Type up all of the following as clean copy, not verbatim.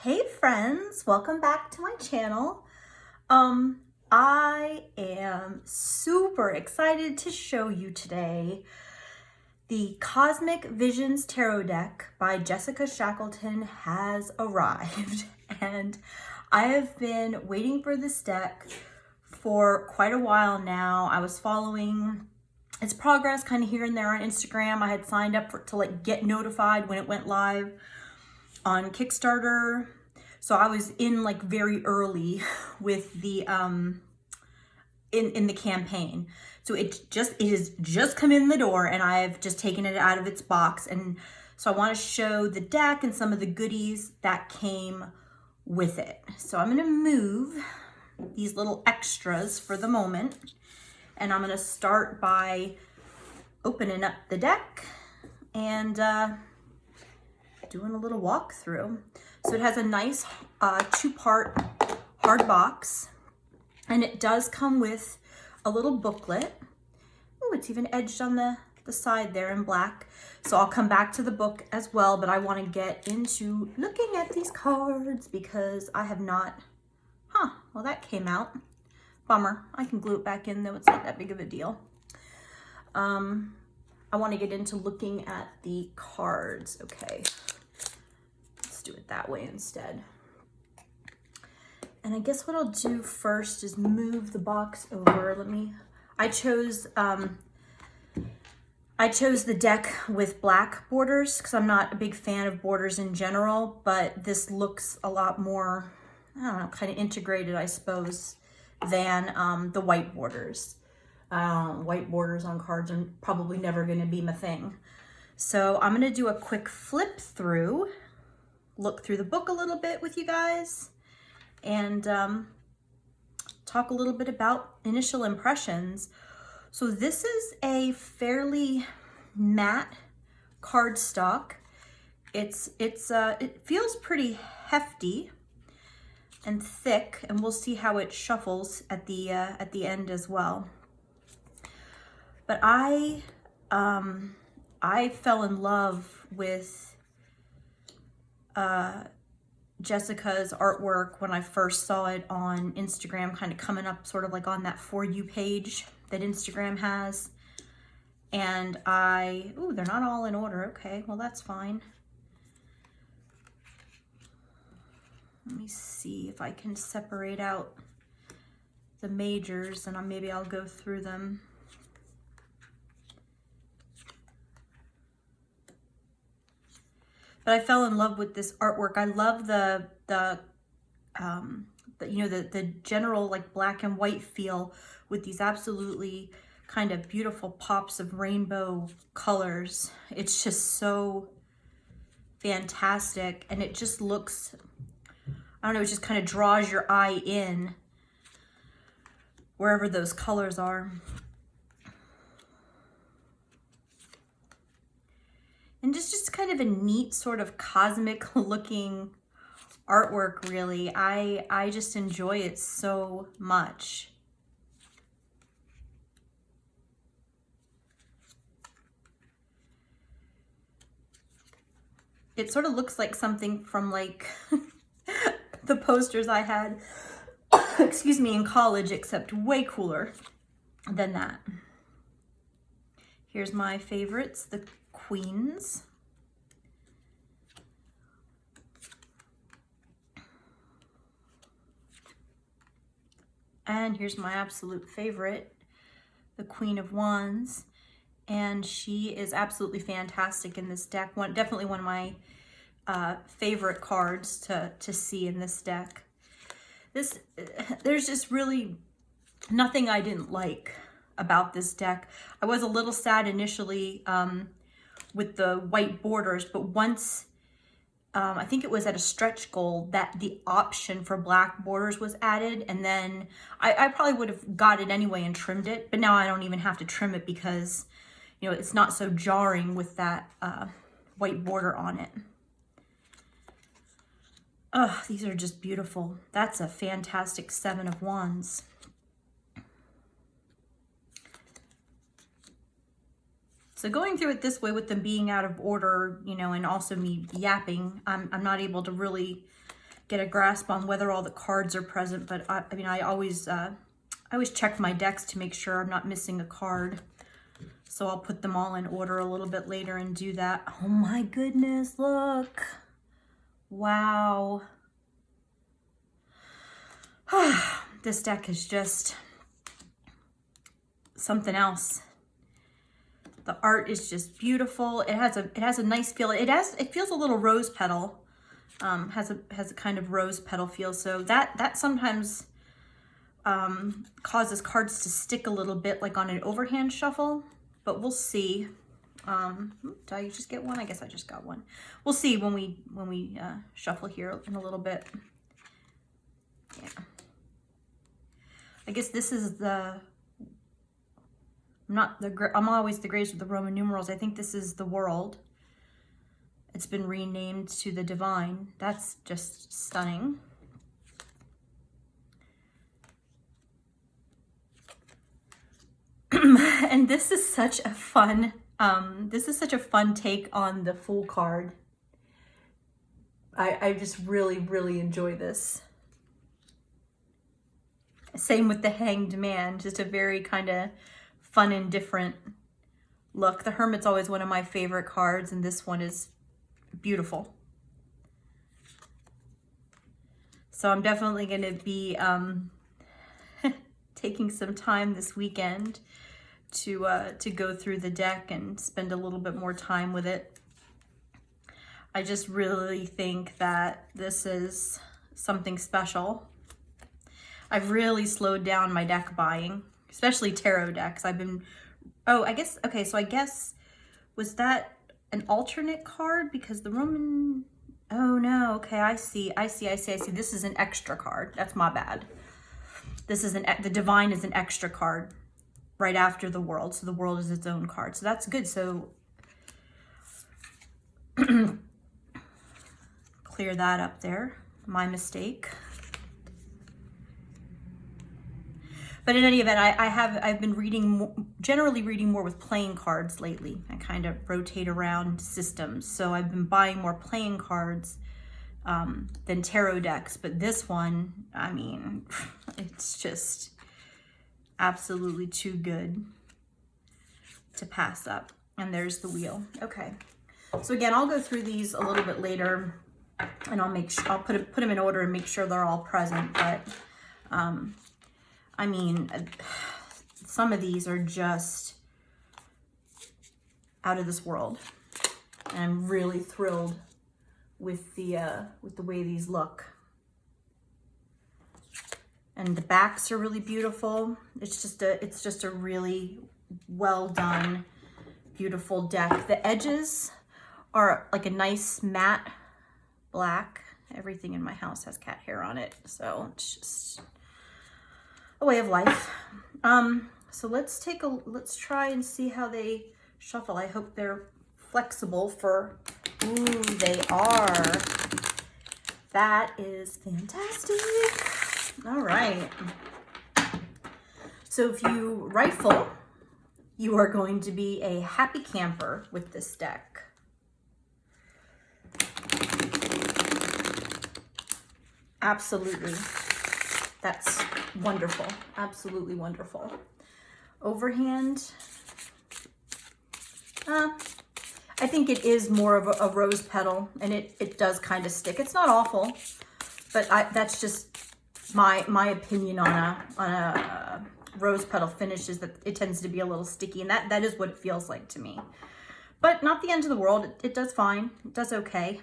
Hey friends, welcome back to my channel. I am super excited to show you today the Cosmic Visions Tarot deck by Jessica Shackleton has arrived. And I have been waiting for this deck for quite a while now. I was following its progress kind of here and there on Instagram. I had signed up to get notified when it went live on Kickstarter. So I was in very early with the in the campaign. So it has just come in the door and I've just taken it out of its box. And so I want to show the deck and some of the goodies that came with it. So I'm going to move these little extras for the moment. And I'm going to start by opening up the deck and doing a little walkthrough. So it has a nice two-part hard box, and it does come with a little booklet. Oh, it's even edged on the side there in black. So I'll come back to the book as well, but I want to get into looking at these cards because I have not, well that came out. Bummer. I can glue it back in though, it's not that big of a deal. I want to get into looking at the cards. Okay. Do it that way instead. And I guess what I'll do first is move the box over. I chose the deck with black borders because I'm not a big fan of borders in general, but this looks a lot more, I don't know, kind of integrated, I suppose, than the white borders. White borders on cards are probably never going to be my thing. So I'm going to do a quick flip through, look through the book a little bit with you guys, and talk a little bit about initial impressions. So this is a fairly matte cardstock. It feels pretty hefty and thick, and we'll see how it shuffles at the end as well. But I fell in love with Jessica's artwork when I first saw it on Instagram, kind of coming up sort of like on that For You page that Instagram has. And they're not all in order. Okay, well that's fine. Let me see if I can separate out the majors and maybe I'll go through them. But I fell in love with this artwork. I love the general black and white feel with these absolutely kind of beautiful pops of rainbow colors. It's just so fantastic, and it just looks, I don't know, it just kind of draws your eye in wherever those colors are. And just kind of a neat sort of cosmic looking artwork, really. I just enjoy it so much. It sort of looks like something from the posters I had, excuse me, in college, except way cooler than that. Here's my favorites, the Queens. And here's my absolute favorite, the Queen of Wands. And she is absolutely fantastic in this deck. Definitely one of my favorite cards to see in this deck. There's just really nothing I didn't like about this deck. I was a little sad initially with the white borders, but once I think it was at a stretch goal that the option for black borders was added, and then I probably would have got it anyway and trimmed it, but now I don't even have to trim it because, you know, it's not so jarring with that white border on it. Oh, these are just beautiful. That's a fantastic Seven of Wands. So going through it this way with them being out of order, you know, and also me yapping, I'm not able to really get a grasp on whether all the cards are present, but I mean, I always check my decks to make sure I'm not missing a card. So I'll put them all in order a little bit later and do that. Oh my goodness, look. Wow. This deck is just something else. The art is just beautiful. It has a nice feel. It feels a little rose petal. Has a kind of rose petal feel. So that sometimes causes cards to stick a little bit, like on an overhand shuffle. But we'll see. Did I just get one? I guess I just got one. We'll see when we shuffle here in a little bit. Yeah. I guess this is I'm always the greatest with the Roman numerals. I think this is the world. It's been renamed to the divine. That's just stunning. And this is such a fun take on the Fool card. I just really, really enjoy this. Same with the Hanged Man, just a very kind of fun and different look. The Hermit's always one of my favorite cards, and this one is beautiful. So I'm definitely going to be taking some time this weekend to go through the deck and spend a little bit more time with it. I just really think that this is something special. I've really slowed down my deck buying, especially tarot decks. I guess, was that an alternate card? Because the Roman, oh no, okay, I see. This is an extra card. That's my bad. The Divine is an extra card right after the World. So the World is its own card. So that's good. So clear that up there. My mistake. But in any event, I've been generally reading more with playing cards lately. I kind of rotate around systems. So I've been buying more playing cards than tarot decks. But this one, I mean, it's just absolutely too good to pass up. And there's the wheel. Okay. So again, I'll go through these a little bit later, and I'll put them in order and make sure they're all present. But I mean, some of these are just out of this world, and I'm really thrilled with the way these look. And the backs are really beautiful. It's just a really well done, beautiful deck. The edges are like a nice matte black. Everything in my house has cat hair on it, so it's just a way of life. So let's try and see how they shuffle. I hope they're flexible for, ooh, they are. That is fantastic. All right. So if you rifle, you are going to be a happy camper with this deck. Absolutely. That's wonderful. Absolutely wonderful. Overhand. I think it is more of a rose petal, and it does kind of stick. It's not awful, but that's just my opinion on a rose petal finish, is that it tends to be a little sticky, and that is what it feels like to me. But not the end of the world. It does fine. It does okay.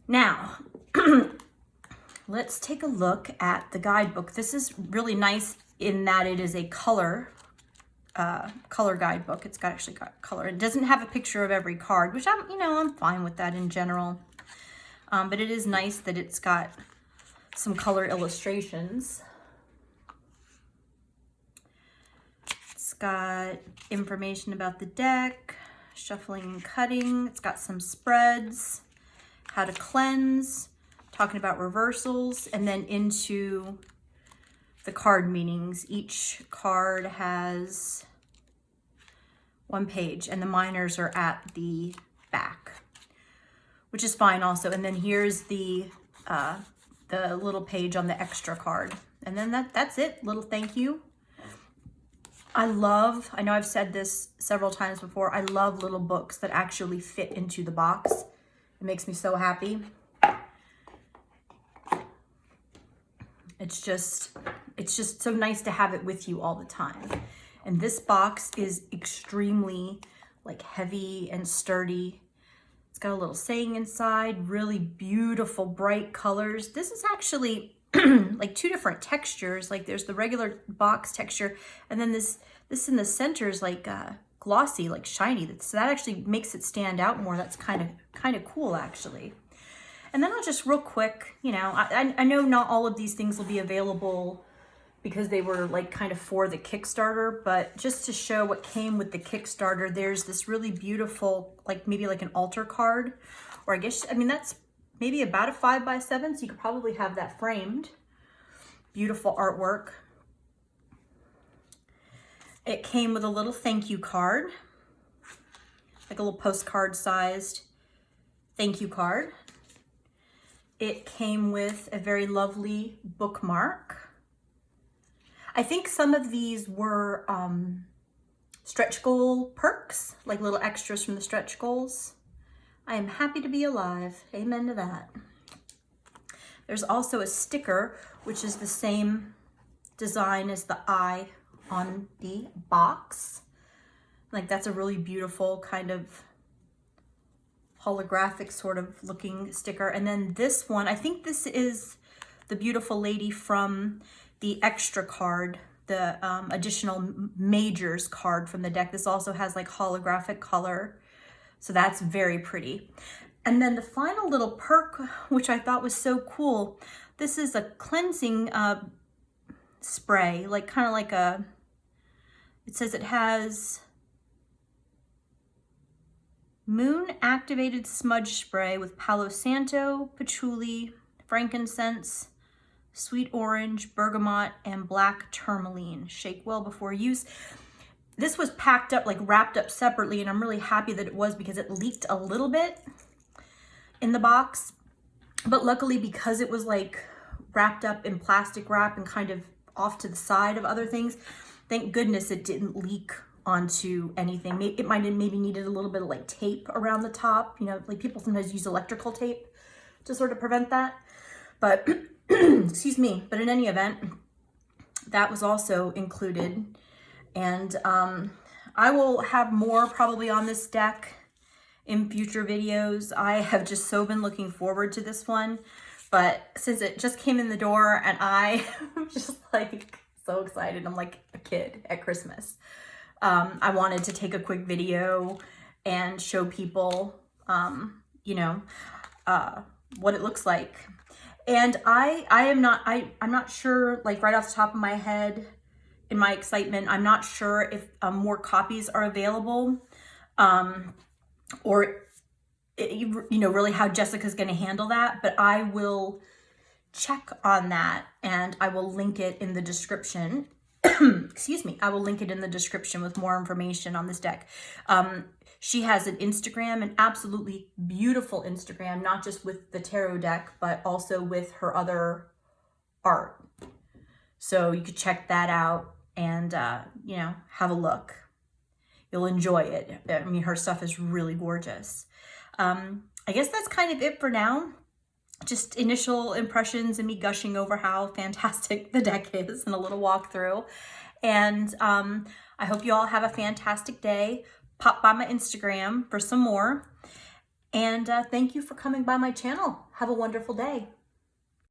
Now, let's take a look at the guidebook. This is really nice in that it is a color guidebook. It's actually got color. It doesn't have a picture of every card, which I'm fine with that in general. But it is nice that it's got some color illustrations. It's got information about the deck, shuffling and cutting. It's got some spreads, how to cleanse, talking about reversals, and then into the card meanings. Each card has one page, and the minors are at the back. which is fine also. And then here's the little page on the extra card. And then that's it, little thank you. I know I've said this several times before, I love little books that actually fit into the box. It makes me so happy. It's just so nice to have it with you all the time. And this box is extremely like heavy and sturdy. It's got a little saying inside, really beautiful, bright colors. This is actually like two different textures. Like there's the regular box texture, and then this in the center is like glossy, like shiny. So that actually makes it stand out more. That's kind of cool actually. And then I'll just real quick, you know, I know not all of these things will be available because they were like kind of for the Kickstarter, but just to show what came with the Kickstarter, there's this really beautiful, like maybe like an altar card, or I mean, that's maybe about a 5x7, so you could probably have that framed. Beautiful artwork. It came with a little thank you card, like a little postcard sized thank you card. It came with a very lovely bookmark. I think some of these were stretch goal perks, like little extras from the stretch goals. I am happy to be alive. Amen to that. There's also a sticker, which is the same design as the eye on the box. Like that's a really beautiful kind of holographic sort of looking sticker. And then this one, I think this is the beautiful lady from the extra card, the additional majors card from the deck. This also has like holographic color. So that's very pretty. And then the final little perk, which I thought was so cool, this is a cleansing spray, like kind of like it says it has moon activated smudge spray with Palo Santo, patchouli, frankincense, sweet orange, bergamot, and black tourmaline. Shake well before use. This was packed up, like wrapped up separately, and I'm really happy that it was because it leaked a little bit in the box. But luckily, because it was like wrapped up in plastic wrap and kind of off to the side of other things, thank goodness it didn't leak onto anything. It might have maybe needed a little bit of like tape around the top. You know, like people sometimes use electrical tape to sort of prevent that. But, excuse me, but in any event, that was also included. And I will have more probably on this deck in future videos. I have just so been looking forward to this one. But since it just came in the door and I am just like so excited, I'm like a kid at Christmas. I wanted to take a quick video and show people, you know, what it looks like. And I'm not sure, like right off the top of my head, in my excitement, I'm not sure if more copies are available, or you know, really how Jessica's going to handle that. But I will check on that and I will link it in the description. Excuse me. I will link it in the description with more information on this deck. She has an Instagram, an absolutely beautiful Instagram, not just with the tarot deck, but also with her other art. So you could check that out and, you know, have a look. You'll enjoy it. I mean, her stuff is really gorgeous. I guess that's kind of it for now. Just initial impressions and me gushing over how fantastic the deck is and a little walkthrough. And I hope you all have a fantastic day. Pop by my Instagram for some more. And thank you for coming by my channel. Have a wonderful day.